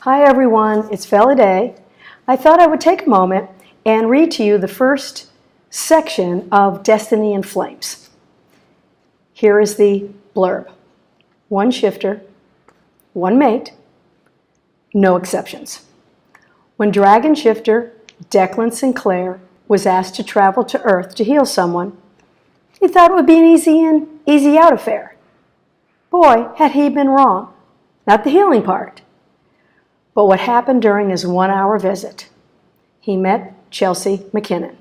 Hi everyone, it's Vela Day. I thought I would take a moment and read to you the first section of Destiny in Flames. Here is the blurb. One shifter, one mate, no exceptions. When Dragon Shifter Declan Sinclair was asked to travel to Earth to heal someone, he thought it would be an easy in, easy out affair. Boy, had he been wrong. Not the healing part, but what happened during his 1-hour visit. He met Chelsea McKinnon.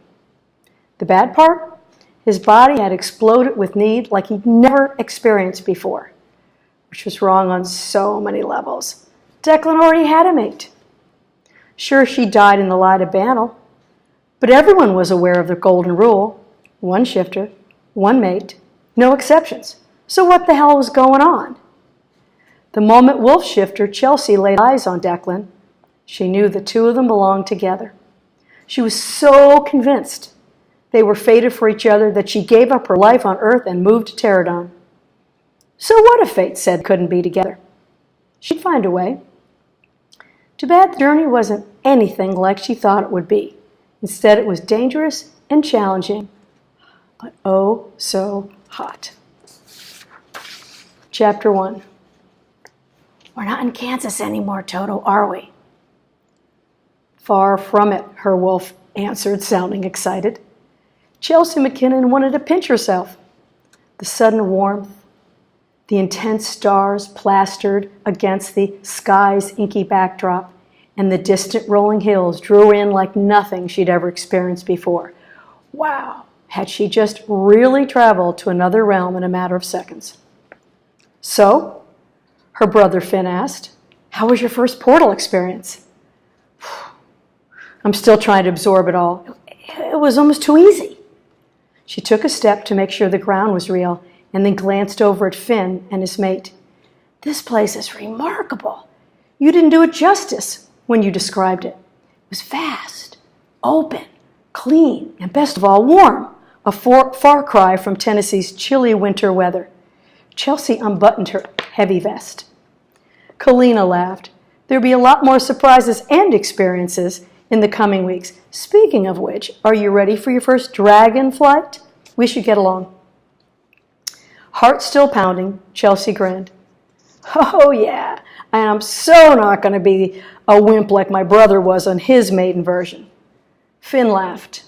The bad part? His body had exploded with need like he'd never experienced before, which was wrong on so many levels. Declan already had a mate. Sure, she died in the light of battle, but everyone was aware of the golden rule. One shifter, one mate, no exceptions. So what the hell was going on? The moment Wolf Shifter Chelsea laid eyes on Declan, she knew the two of them belonged together. She was so convinced they were fated for each other that she gave up her life on Earth and moved to Pterodon. So what if fate said couldn't be together? She'd find a way. Too bad the journey wasn't anything like she thought it would be. Instead, it was dangerous and challenging, but oh so hot. Chapter 1. We're not in Kansas anymore, Toto, are we? Far from it, her wolf answered, sounding excited. Chelsea McKinnon wanted to pinch herself. The sudden warmth, the intense stars plastered against the sky's inky backdrop, and the distant rolling hills drew her in like nothing she'd ever experienced before. Wow, had she just really traveled to another realm in a matter of seconds. So, her brother Finn asked, how was your first portal experience? I'm still trying to absorb it all. It was almost too easy. She took a step to make sure the ground was real and then glanced over at Finn and his mate. This place is remarkable. You didn't do it justice when you described it. It was vast, open, clean, and best of all, warm. A far cry from Tennessee's chilly winter weather. Chelsea unbuttoned her heavy vest. Kalina laughed. There'll be a lot more surprises and experiences in the coming weeks. Speaking of which, are you ready for your first dragon flight? We should get along. Heart still pounding, Chelsea grinned. Oh yeah, and I'm so not going to be a wimp like my brother was on his maiden version. Finn laughed.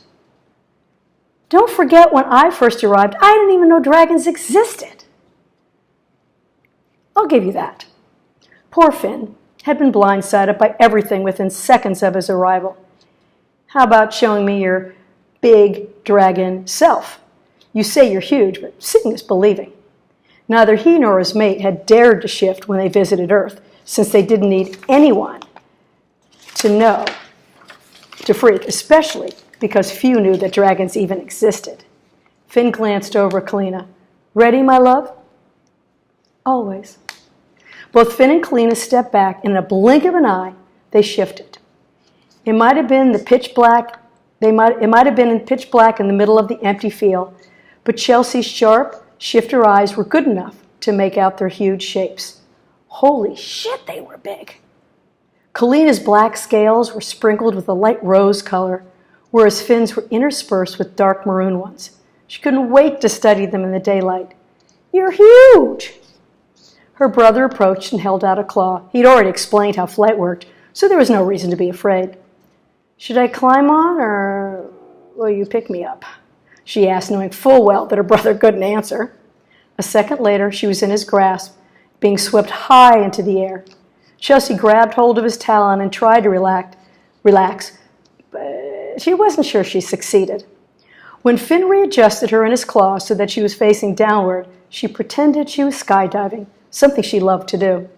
Don't forget when I first arrived, I didn't even know dragons existed. I'll give you that. Poor Finn had been blindsided by everything within seconds of his arrival. How about showing me your big dragon self? You say you're huge, but seeing is believing. Neither he nor his mate had dared to shift when they visited Earth, since they didn't need anyone to know to freak, especially because few knew that dragons even existed. Finn glanced over at Kalina. Ready, my love? Always. Both Finn and Kalina stepped back, and in a blink of an eye, they shifted. It might have been pitch black in the middle of the empty field, but Chelsea's sharp shifter eyes were good enough to make out their huge shapes. Holy shit, they were big. Kalina's black scales were sprinkled with a light rose color, whereas Finn's were interspersed with dark maroon ones. She couldn't wait to study them in the daylight. You're huge! Her brother approached and held out a claw. He'd already explained how flight worked, so there was no reason to be afraid. Should I climb on, or will you pick me up? She asked, knowing full well that her brother couldn't answer. A second later, she was in his grasp, being swept high into the air. Chelsea grabbed hold of his talon and tried to relax, but she wasn't sure she succeeded. When Finn readjusted her in his claws so that she was facing downward, she pretended she was skydiving, something she loved to do.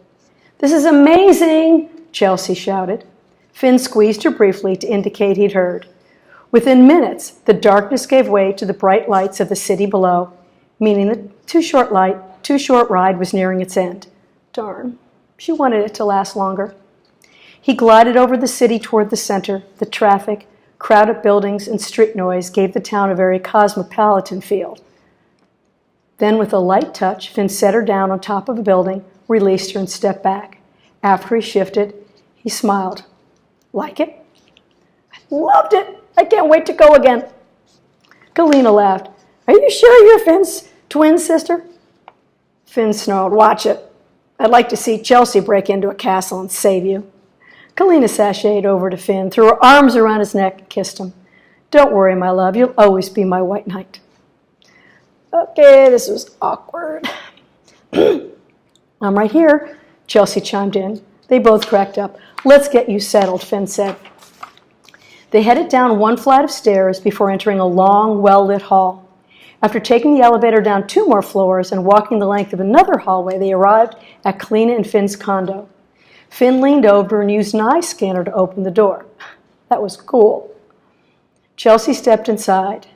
This is amazing, Chelsea shouted. Finn squeezed her briefly to indicate he'd heard. Within minutes, the darkness gave way to the bright lights of the city below, meaning the too short ride was nearing its end. Darn, she wanted it to last longer. He glided over the city toward the center. The traffic, crowded buildings, and street noise gave the town a very cosmopolitan feel. Then, with a light touch, Finn set her down on top of a building, released her, and stepped back. After he shifted, He smiled. Like it? I loved it. I can't wait to go again. Kalina laughed. Are you sure you're Finn's twin sister? Finn snarled. Watch it. I'd like to see Chelsea break into a castle and save you. Kalina sashayed over to Finn, threw her arms around his neck, and kissed him. Don't worry, my love. You'll always be my white knight. Okay, this was awkward. I'm right here, Chelsea chimed in. They both cracked up. Let's get you settled, Finn said. They headed down one flight of stairs before entering a long, well-lit hall. After taking the elevator down 2 more floors and walking the length of another hallway, they arrived at Kalina and Finn's condo. Finn leaned over and used an eye scanner to open the door. That was cool. Chelsea stepped inside.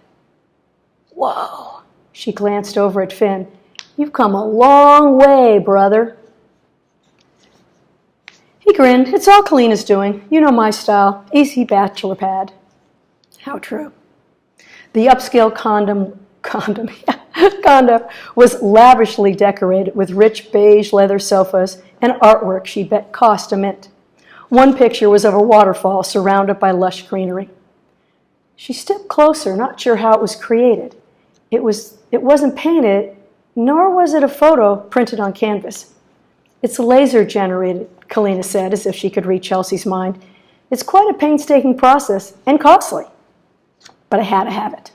Whoa, she glanced over at Finn. You've come a long way, brother. He grinned. It's all Kalina's doing. You know my style. Easy bachelor pad. How true. The upscale condo was lavishly decorated with rich beige leather sofas and artwork she bet cost a mint. One picture was of a waterfall surrounded by lush greenery. She stepped closer, not sure how it was created. It wasn't painted, nor was it a photo printed on canvas. It's laser generated, Kalina said, as if she could read Chelsea's mind. It's quite a painstaking process and costly, but I had to have it.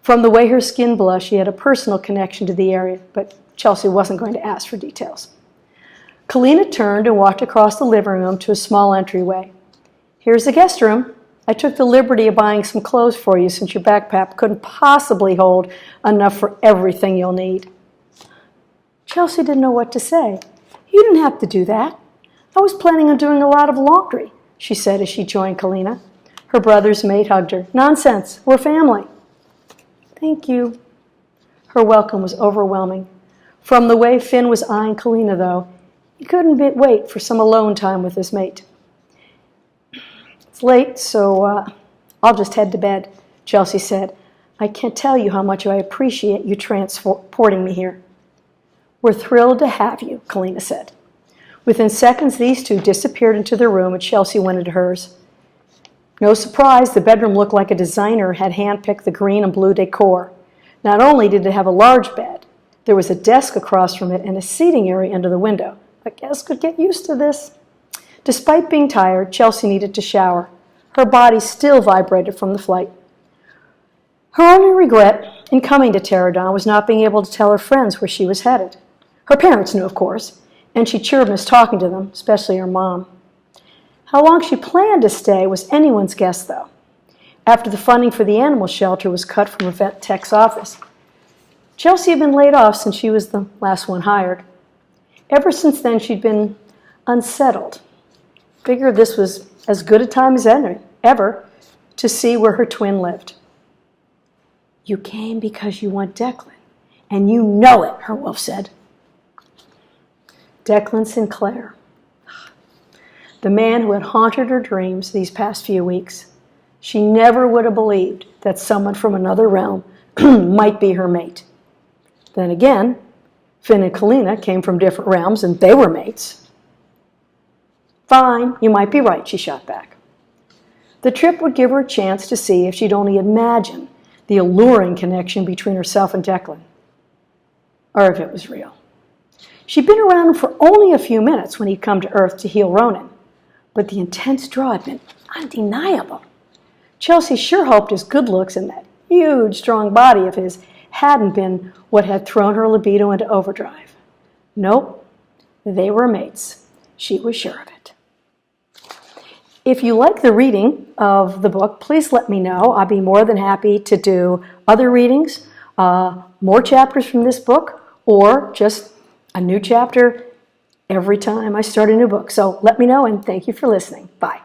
From the way her skin blushed, she had a personal connection to the area, but Chelsea wasn't going to ask for details. Kalina turned and walked across the living room to a small entryway. Here's the guest room. I took the liberty of buying some clothes for you since your backpack couldn't possibly hold enough for everything you'll need. Chelsea didn't know what to say. You didn't have to do that. I was planning on doing a lot of laundry, she said as she joined Kalina. Her brother's maid hugged her. Nonsense. We're family. Thank you. Her welcome was overwhelming. From the way Finn was eyeing Kalina, though, he couldn't wait for some alone time with his mate. It's late, so I'll just head to bed, Chelsea said. I can't tell you how much I appreciate you transporting me here. We're thrilled to have you, Kalina said. Within seconds, these two disappeared into their room and Chelsea went into hers. No surprise, the bedroom looked like a designer had handpicked the green and blue decor. Not only did it have a large bed, there was a desk across from it and a seating area under the window. A guest could get used to this. Despite being tired, Chelsea needed to shower. Her body still vibrated from the flight. Her only regret in coming to Terradon was not being able to tell her friends where she was headed. Her parents knew, of course, and she cheered miss talking to them, especially her mom. How long she planned to stay was anyone's guess, though. After the funding for the animal shelter was cut from Vet Tech's office, Chelsea had been laid off since she was the last one hired. Ever since then, she'd been unsettled. Figured this was as good a time as ever to see where her twin lived. You came because you want Declan, and you know it, her wolf said. Declan Sinclair, the man who had haunted her dreams these past few weeks. She never would have believed that someone from another realm might be her mate. Then again, Finn and Kalina came from different realms, and they were mates. Fine, you might be right, she shot back. The trip would give her a chance to see if she'd only imagine the alluring connection between herself and Declan, or if it was real. She'd been around him for only a few minutes when he'd come to Earth to heal Ronan, but the intense draw had been undeniable. Chelsea sure hoped his good looks and that huge, strong body of his hadn't been what had thrown her libido into overdrive. Nope, they were mates. She was sure of it. If you like the reading of the book, please let me know. I'll be more than happy to do other readings, more chapters from this book, or just a new chapter every time I start a new book. So let me know, and thank you for listening. Bye.